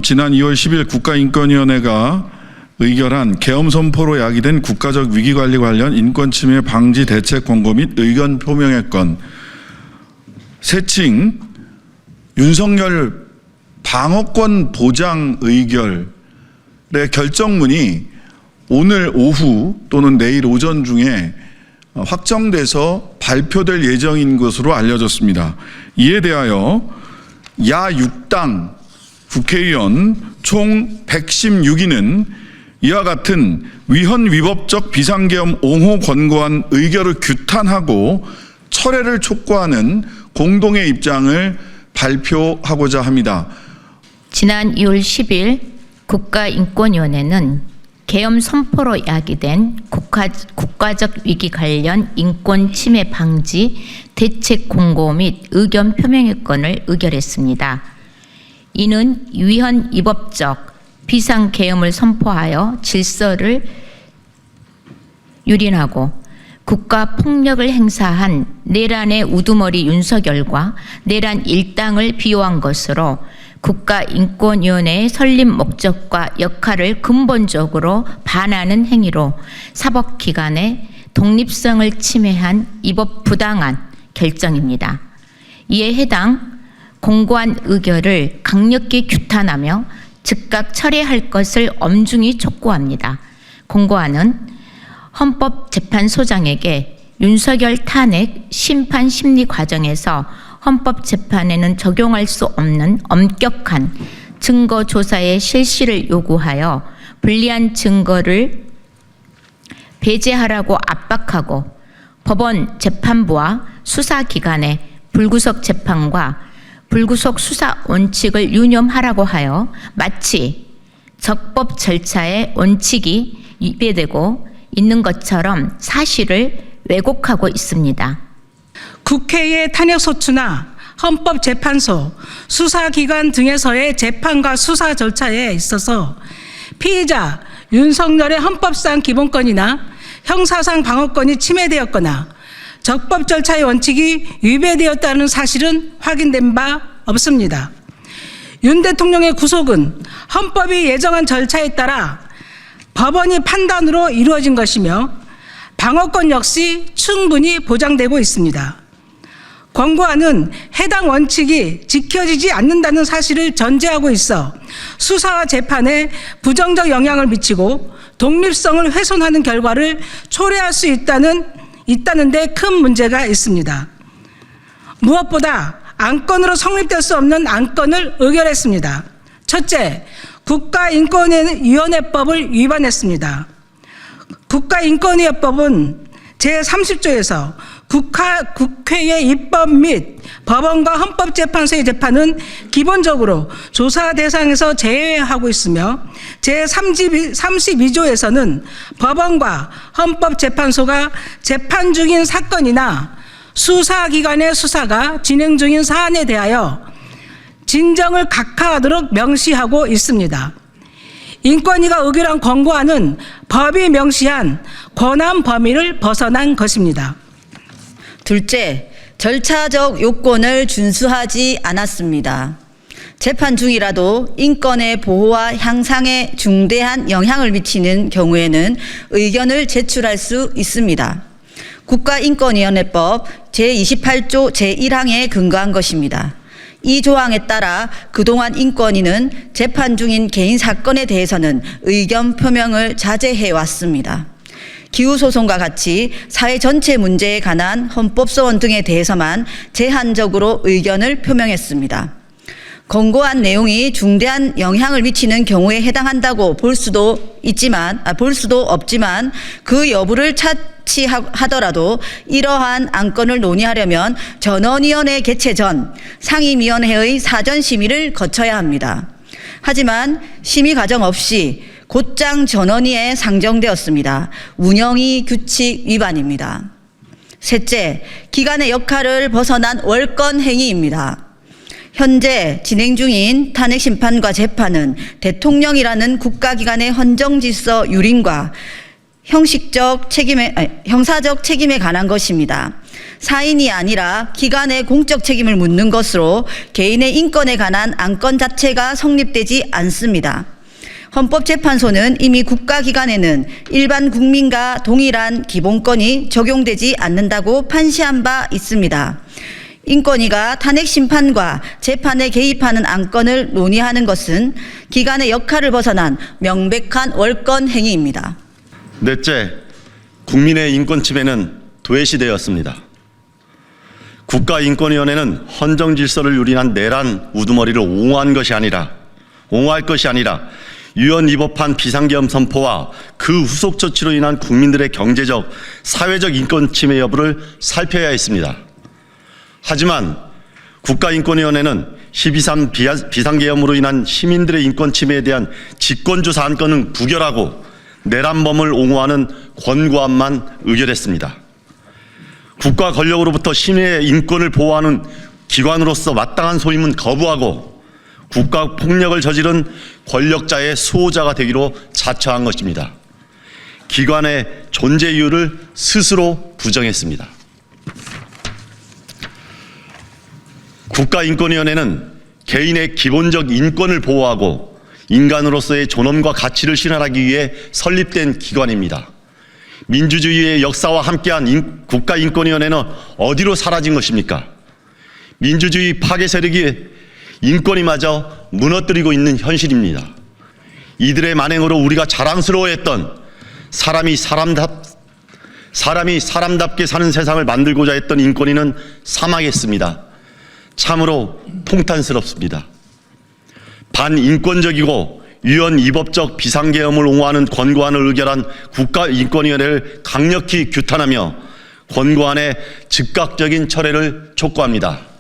지난 2월 10일 국가인권위원회가 의결한 계엄 선포로 야기된 국가적 위기관리 관련 인권침해 방지 대책 권고 및 의견 표명의 건, 세칭 윤석열 방어권 보장 의결의 결정문이 오늘 오후 또는 내일 오전 중에 확정돼서 발표될 예정인 것으로 알려졌습니다. 이에 대하여 야 6당 국회의원 총 116인은 이와 같은 위헌 위법적 비상계엄 옹호 권고안 의결을 규탄하고 철회를 촉구하는 공동의 입장을 발표하고자 합니다. 지난 2월 10일 국가인권위원회는 계엄 선포로 야기된 국가적 위기 관련 인권 침해 방지 대책 공고 및 의견 표명의 건을 의결했습니다. 이는 위헌 위법적 비상 계엄을 선포하여 질서를 유린하고 국가 폭력을 행사한 내란의 우두머리 윤석열과 내란 일당을 비호한 것으로 국가인권위원회의 설립 목적과 역할을 근본적으로 반하는 행위로 사법기관의 독립성을 침해한 위법 부당한 결정입니다. 이에 해당 공고한 의결을 강력히 규탄하며 즉각 철회할 것을 엄중히 촉구합니다. 공고안은 헌법재판소장에게 윤석열 탄핵 심판 심리 과정에서 헌법재판에는 적용할 수 없는 엄격한 증거 조사의 실시를 요구하여 불리한 증거를 배제하라고 압박하고 법원 재판부와 수사기관의 불구속 재판과 불구속 수사 원칙을 유념하라고 하여 마치 적법 절차의 원칙이 위배되고 있는 것처럼 사실을 왜곡하고 있습니다. 국회의 탄핵소추나 헌법재판소, 수사기관 등에서의 재판과 수사 절차에 있어서 피의자 윤석열의 헌법상 기본권이나 형사상 방어권이 침해되었거나 적법 절차의 원칙이 위배되었다는 사실은 확인된 바 없습니다. 윤 대통령의 구속은 헌법이 예정한 절차에 따라 법원의 판단으로 이루어진 것이며 방어권 역시 충분히 보장되고 있습니다. 권고안은 해당 원칙이 지켜지지 않는다는 사실을 전제하고 있어 수사와 재판에 부정적 영향을 미치고 독립성을 훼손하는 결과를 초래할 수 있다는 데 큰 문제가 있습니다. 무엇보다 안건으로 성립될 수 없는 안건을 의결했습니다. 첫째, 국가인권위원회법을 위반했습니다. 국가인권위원회법은 제30조에서 국회의 입법 및 법원과 헌법재판소의 재판은 기본적으로 조사 대상에서 제외하고 있으며 제32조에서는 법원과 헌법재판소가 재판 중인 사건이나 수사기관의 수사가 진행 중인 사안에 대하여 진정을 각하하도록 명시하고 있습니다. 인권위가 의결한 권고안은 법이 명시한 권한 범위를 벗어난 것입니다. 둘째, 절차적 요건을 준수하지 않았습니다. 재판 중이라도 인권의 보호와 향상에 중대한 영향을 미치는 경우에는 의견을 제출할 수 있습니다. 국가인권위원회법 제28조 제1항에 근거한 것입니다. 이 조항에 따라 그동안 인권위는 재판 중인 개인 사건에 대해서는 의견 표명을 자제해 왔습니다. 기후소송과 같이 사회 전체 문제에 관한 헌법소원 등에 대해서만 제한적으로 의견을 표명했습니다. 권고안 내용이 중대한 영향을 미치는 경우에 해당한다고 볼 수도 없지만 그 여부를 차치하더라도 이러한 안건을 논의하려면 전원위원회 개최 전 상임위원회의 사전 심의를 거쳐야 합니다. 하지만 심의 과정 없이 곧장 전원위에 상정되었습니다. 운영위 규칙 위반입니다. 셋째, 기관의 역할을 벗어난 월권 행위입니다. 현재 진행 중인 탄핵심판과 재판은 대통령이라는 국가기관의 헌정질서 유린과 형사적 책임에 관한 것입니다. 사인이 아니라 기관의 공적 책임을 묻는 것으로 개인의 인권에 관한 안건 자체가 성립되지 않습니다. 헌법재판소는 이미 국가기관에는 일반 국민과 동일한 기본권이 적용되지 않는다고 판시한 바 있습니다. 인권위가 탄핵 심판과 재판에 개입하는 안건을 논의하는 것은 기관의 역할을 벗어난 명백한 월권 행위입니다. 넷째, 국민의 인권 침해는 도외시되었습니다. 국가인권위원회는 헌정 질서를 유린한 내란 우두머리를 옹호할 것이 아니라 유엔 위법한 비상계엄 선포와 그 후속 조치로 인한 국민들의 경제적, 사회적 인권 침해 여부를 살펴야 했습니다. 하지만 국가인권위원회는 12.3 비상계엄으로 인한 시민들의 인권 침해에 대한 직권조사 안건은 부결하고 내란범을 옹호하는 권고안만 의결했습니다. 국가 권력으로부터 시민의 인권을 보호하는 기관으로서 마땅한 소임은 거부하고 국가 폭력을 저지른 권력자의 수호자가 되기로 자처한 것입니다. 기관의 존재 이유를 스스로 부정했습니다. 국가인권위원회는 개인의 기본적 인권을 보호하고 인간으로서의 존엄과 가치를 실현하기 위해 설립된 기관입니다. 민주주의의 역사와 함께한 국가인권위원회는 어디로 사라진 것입니까? 민주주의 파괴 세력이 인권이마저 무너뜨리고 있는 현실입니다. 이들의 만행으로 우리가 자랑스러워했던 사람이 사람답게 사는 세상을 만들고자 했던 인권위는 사망했습니다. 참으로 통탄스럽습니다. 반인권적이고 유엔 위법적 비상계엄을 옹호하는 권고안을 의결한 국가인권위원회를 강력히 규탄하며 권고안의 즉각적인 철회를 촉구합니다.